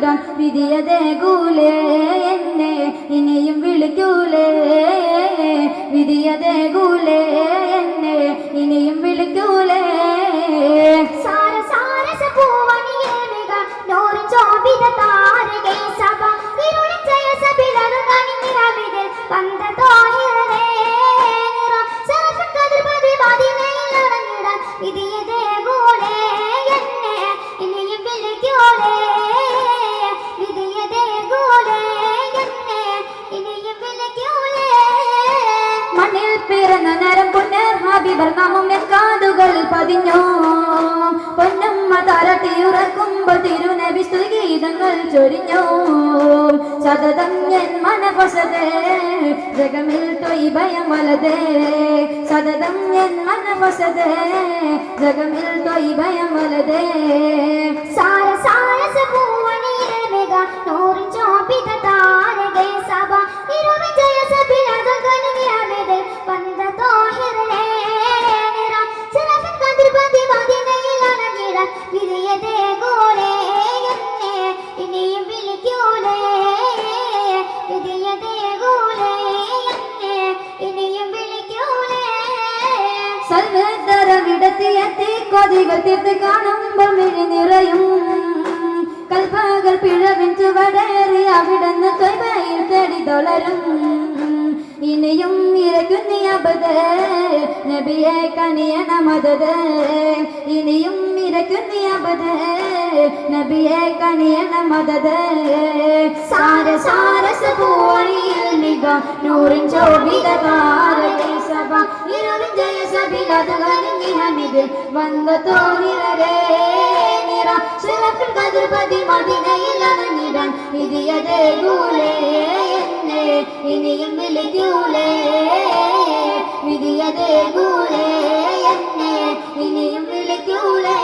ഇളങ്ങിടാൻ വിധിയതേകൂലേ എന്നെ ഇനിയും വിളിക്കൂലേ വിധിയതേകൂലേ എന്നെ ഇനിയും വിളിക്കൂലേ സാര സാരസ പൂവണിയേമിക നൂറ് ചോപിത താരകേ സഭ ഇരുളിൻ ജയസ പിളരു കണിഞ്ഞിരവിതിൽ വന്ന തോഹിറേ നിറ സരഫൻ കതിർപതി മദിനയിൽ ഇളങ്ങിടാൻ വിധിയതേകൂലേ എന്നെ ഇനിയും വിളിക്കൂലേ വിധിയതേകൂലേ എന്നെ ഇനിയും വിളിക്കൂലേ മണ്ണിൽ പിറന്ന നരം പുണ്യർ ഹബീബർ നാമം കാതുകൾ പതിഞ്ഞോ പൊന്നമ്മ താരട്ടിയുറക്കുമ്പോൾ തിരുനബി സ്തുതിഗീതങ്ങൾ ചൊരിഞ്ഞോ സതതം എൻ മനപസതേ ജഗമിൽ തൊയ്ബയം വലതേ സതതം എൻ മനപസതേ ജഗമിൽ തൊയ്ബയം വലതേ സാര സാരസ പൂവണിയേമിക നൂറ് ചോപിത താരകേ സഭ ഇരുളിൻ ജയസ പിളരു കണിഞ്ഞിരവിതിൽ വന്ന തോഹിറേ നിറ സരഫൻ കതിർപതി മദിനയിൽ ഇളങ്ങിടാൻ വിധിയതേകൂലേ എന്നെ ഇനിയും വിളിക്കൂലേ വിധിയതേകൂലേ എന്നെ ഇനിയും വിളിക്കൂലേ സർവതരവിടത്തിയെത്തി കൊതികൾ തീർത്ത് കാണുമ്പോൾ മിഴി നിറയും കൽപ്പകൾ പിഴവിൻ ചുവടേറി അവിടുന്ന് തൊയ്ബയിൽ തേടി തൊളരും ഇനിയും ഇരക്കുന്നി അബദ് നബിയെ കനിയണ മദദ് ഇനിയും ഇരക്കുന്നി അബദ് നബിയെ കനിയണ മദദ് സാര സാരസ പൂവണിയിൽ മിക നൂറിൻ ചോഭിത താരകേ സഭ ഇരുളിൻ ജയസ പിളരു കണിഞ്ഞിരവിതിൽ വന്ന തോഹിറേ നിറ ശരഫുൽ കതിർപതി മദിനയിൽ ഇളങ്ങിടാൻ വിധിയതേകൂലേ എന്നെ ഇനിയും വിളിക്കൂലേ വിധിയതേകൂലേ എന്നെ ഇനിയും വിളിക്കൂലേ